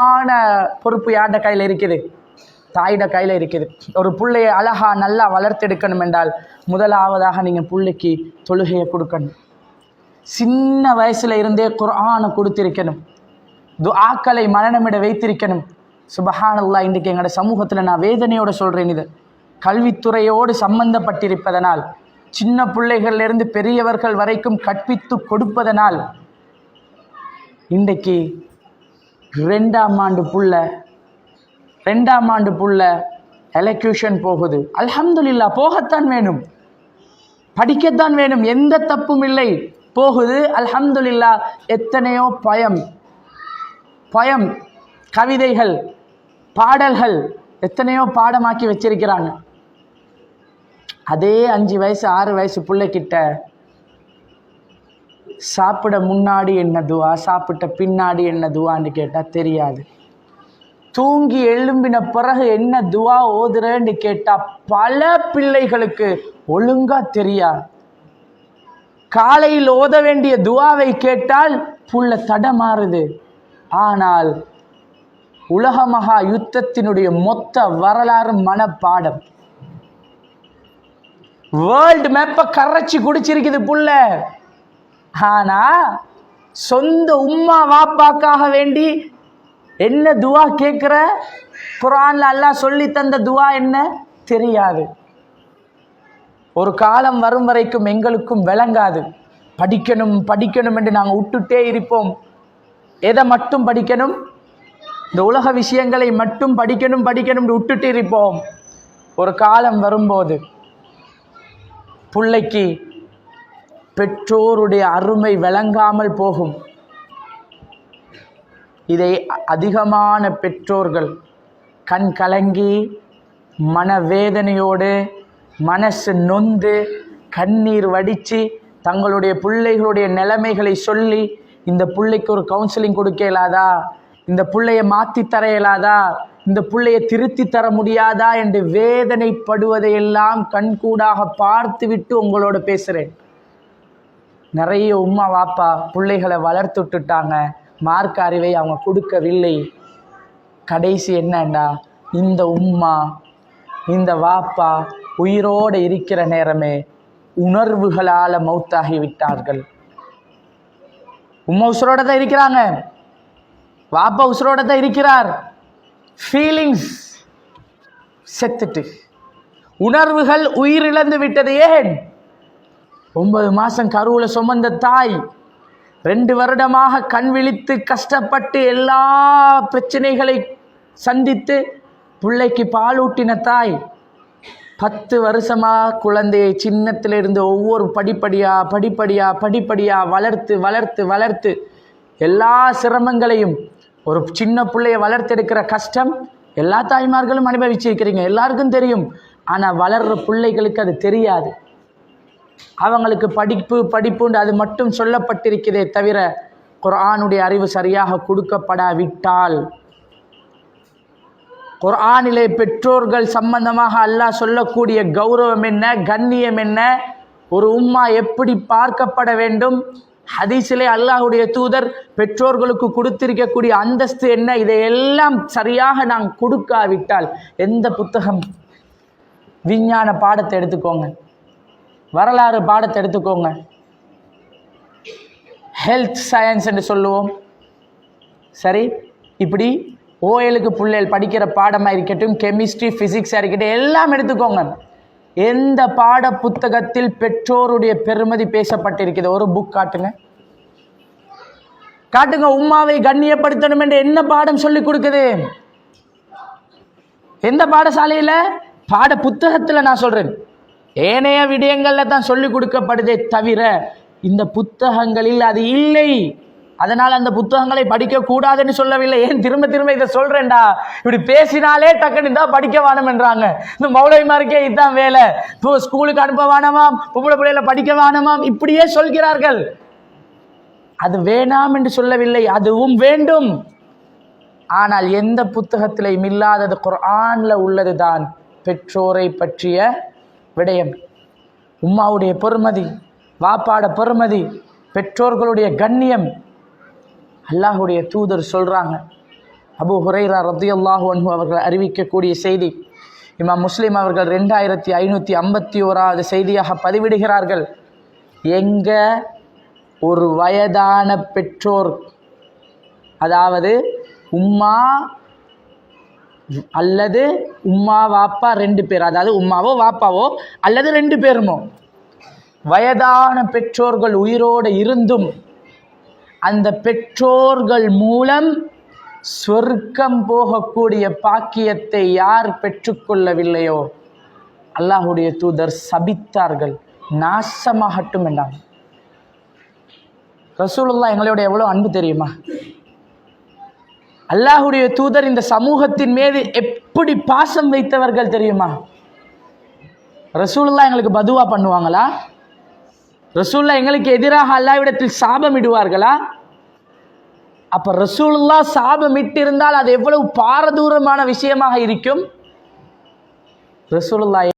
ஆன பொறுப்பு யார்ட கையில் இருக்குது? தாயிட கையில் இருக்குது. ஒரு பிள்ளையை அழகா நல்லா வளர்த்தெடுக்கணும் என்றால் முதலாவதாக நீங்கள் பிள்ளைக்கு தொழுகையை கொடுக்கணும். சின்ன வயசுல இருந்தே குர்ஆனை கொடுத்திருக்கணும். துஆக்களை மனநமிட வைத்திருக்கணும். சுபஹானல்லாஹ், இன்றைக்கு எங்களோட சமூகத்தில் நான் வேதனையோடு சொல்கிறேன், இது கல்வித்துறையோடு சம்பந்தப்பட்டிருப்பதனால், சின்ன பிள்ளைகளிலிருந்து பெரியவர்கள் வரைக்கும் கற்பித்து கொடுப்பதனால் இன்றைக்கு ரெண்டாம் ஆண்டு புள்ள எலக்யூஷன் போகுது. அல்ஹம்துலில்லாஹ், போகத்தான் வேணும், படிக்கத்தான் வேணும், எந்த தப்பும் இல்லை, போகுது. அல்ஹம்துலில்லாஹ். எத்தனையோ பயம் கவிதைகள், பாடல்கள் எத்தனையோ பாடமாக்கி வச்சிருக்கிறாங்க. அதே 5 வயசு 6 வயசு பிள்ளைக்கிட்ட சாப்பிட முன்னாடி என்ன துவா, சாப்பிட்ட பின்னாடி என்ன துவான்னு கேட்டால் தெரியாது. தூங்கி எழும்பின பிறகு என்ன துவா ஓதுறேன்னு கேட்டால் பல பிள்ளைகளுக்கு ஒழுங்கா தெரியாது. காலையில் ஓத வேண்டிய துவாவை கேட்டால் புள்ள தடமாறுது. ஆனால் உலக மகா யுத்தத்தினுடைய மொத்த வரலாறு மனப்பாடம். வேர்ல்டு மேப்பை கரைச்சி குடிச்சிருக்குது புள்ள. ஆனா சொந்த உம்மா வாப்பாக்காக வேண்டி என்ன துவா கேட்குற, குர்ஆன்ல அல்லாஹ் சொல்லி தந்த துவா என்ன தெரியாது. ஒரு காலம் வரும் வரைக்கும் எங்களுக்கும் விளங்காது. படிக்கணும் என்று நாங்கள் விட்டுட்டே இருப்போம். எதை மட்டும் படிக்கணும்? இந்த உலக விஷயங்களை மட்டும் படிக்கணும் விட்டுட்டு இருப்போம். ஒரு காலம் வரும்போது பிள்ளைக்கு பெற்றோருடைய அருமை விளங்காமல் போகும். இதை அதிகமான பெற்றோர்கள் கண் கலங்கி மனவேதனையோடு மனசு நொந்து கண்ணீர் வடித்து தங்களுடைய பிள்ளைகளுடைய நிலைமைகளை சொல்லி, இந்த பிள்ளைக்கு ஒரு கவுன்சிலிங் கொடுக்க இயலாதா, இந்த பிள்ளையை மாற்றி தர இயலாதா, இந்த பிள்ளையை திருத்தி தர முடியாதா என்று வேதனைப்படுவதையெல்லாம் கண்கூடாக பார்த்துவிட்டு உங்களோட பேசுகிறேன். நிறைய உம்மா வாப்பா பிள்ளைகளை வளர்த்துட்டாங்க, மார்க்க அறிவை அவங்க கொடுக்கவில்லை. கடைசி என்னண்டா, இந்த உம்மா இந்த வாப்பா உயிரோடு இருக்கிற நேரமே உணர்வுகளால் மௌத்தாகி விட்டார்கள். உம்மா உசுரோட தான் இருக்கிறாங்க, வாப்பா உசுரோட தான் இருக்கிறார். ஃபீலிங்ஸ் செத்துட்டு உணர்வுகள் உயிரிழந்து விட்டது. ஏன்? 9 மாதம் கருவில் சுமந்த தாய், 2 வருடமாக கண் விழித்து கஷ்டப்பட்டு எல்லா பிரச்சனைகளை சந்தித்து பிள்ளைக்கு பாலூட்டின தாய், 10 வருஷமாக குழந்தையை சின்னத்திலிருந்து ஒவ்வொரு படிப்படியாக வளர்த்து எல்லா சிரமங்களையும், ஒரு சின்ன பிள்ளையை வளர்த்தெடுக்கிற கஷ்டம் எல்லா தாய்மார்களும் அனுபவிச்சிருக்கிறீங்க, எல்லாருக்கும் தெரியும். ஆனால் வளர்கிற பிள்ளைகளுக்கு அது தெரியாது. அவங்களுக்கு படிப்புண்டு அது மட்டும் சொல்லப்பட்டிருக்கிறதே தவிர குர்ஆனுடைய அறிவு சரியாக கொடுக்கப்படாவிட்டால், குர்ஆனிலே பெற்றோர்கள் சம்பந்தமாக அல்லாஹ் சொல்லக்கூடிய கௌரவம் என்ன, கண்ணியம் என்ன, ஒரு உம்மா எப்படி பார்க்கப்பட வேண்டும், ஹதீஸிலே அல்லாஹ்வுடைய தூதர் பெற்றோர்களுக்கு கொடுத்திருக்கக்கூடிய அந்தஸ்து என்ன, இதையெல்லாம் சரியாக நாங்கள் கொடுக்காவிட்டால், எந்த புத்தகம், விஞ்ஞான பாடத்தை எடுத்துக்கோங்க, வரலாறு பாடத்தை எடுத்துக்கோங்க, ஹெல்த் சயின்ஸ் என்று சொல்லுவோம், சரி, இப்படி ஓஎலுக்கு பிள்ளைகள் படிக்கிற பாடமாக இருக்கட்டும், கெமிஸ்ட்ரி ஃபிசிக்ஸாக இருக்கட்டும், எல்லாம் எடுத்துக்கோங்க. எந்த பாட புத்தகத்தில் பெற்றோருடைய பெருமதி பேசப்பட்டிருக்கிறது? ஒரு புக் காட்டுங்க. உம்மாவை கண்ணியப்படுத்தணும் என்று என்ன பாடம் சொல்லி கொடுக்குது? எந்த பாடசாலையில்? பாட புத்தகத்தில் நான் சொல்றேன். ஏனைய விடயங்கள்ல தான் சொல்லி கொடுக்கப்படுதே தவிர இந்த புத்தகங்களில் அது இல்லை. அதனால் அந்த புத்தகங்களை படிக்க கூடாதுன்னு சொல்லவில்லை. ஏன் திரும்ப இதை சொல்றேன்டா, இப்படி பேசினாலே டக்குன்னு தான் படிக்க வேணும் என்றாங்க. இந்த மௌலவிமாருக்கே இதுதான் வேலை. இப்போ ஸ்கூலுக்கு அனுப்ப வேணாமாம், பொம்பளை பிள்ளைகளை படிக்க வேணாமாம், இப்படியே சொல்கிறார்கள். அது வேணாம் என்று சொல்லவில்லை, அதுவும் வேண்டும். ஆனால் எந்த புத்தகத்திலையும் இல்லாதது குர்ஆன்ல உள்ளதுதான் பெற்றோரை பற்றிய விடயம். உம்மாவுடைய பொறுமதி, வாப்பாட பொறுமதி, பெற்றோர்களுடைய கண்ணியம். அல்லாஹ்வுடைய தூதர் சொல்றாங்க, அபூ ஹுரைரா ரலியல்லாஹு அன்ஹு அவர்கள் அறிவிக்கக்கூடிய செய்தி. இமாம் முஸ்லிம் அவர்கள் 2551வது செய்தியாக பதிவிடுகிறார்கள். எங்க ஒரு வயதான பெற்றோர், அதாவது உம்மா அல்லது உம்மா வாப்பா 2 பேர், அதாவது உம்மாவோ வாப்பாவோ அல்லது 2 பேருமோ, வயதான பெற்றோர்கள் உயிரோடு இருந்தும் அந்த பெற்றோர்கள் மூலம் சொர்க்கம் போகக்கூடிய பாக்கியத்தை யார் பெற்றுக்கொள்ளவில்லையோ அல்லாஹுடைய தூதர் சபித்தார்கள், நாசமாகட்டும் என்றாங்க. ரசூலுல்லாஹ் எங்களோட எவ்வளவு அன்பு தெரியுமா? அல்லாஹுடைய தூதர் இந்த சமூகத்தின் மீது எப்படி பாசம் வைத்தவர்கள் தெரியுமா? ரசூலுல்லாஹ் எங்களுக்கு பதுவா பண்ணுவாங்களா? ரசூலுல்லாஹ் எங்களுக்கு எதிராக அல்லாஹ்விடத்தில் சாபம் இடுவார்களா? அப்ப ரசூலுல்லாஹ் சாபமிட்டு இருந்தால் அது எவ்வளவு பாரதூரமான விஷயமாக இருக்கும். ரசூலுல்லாஹ்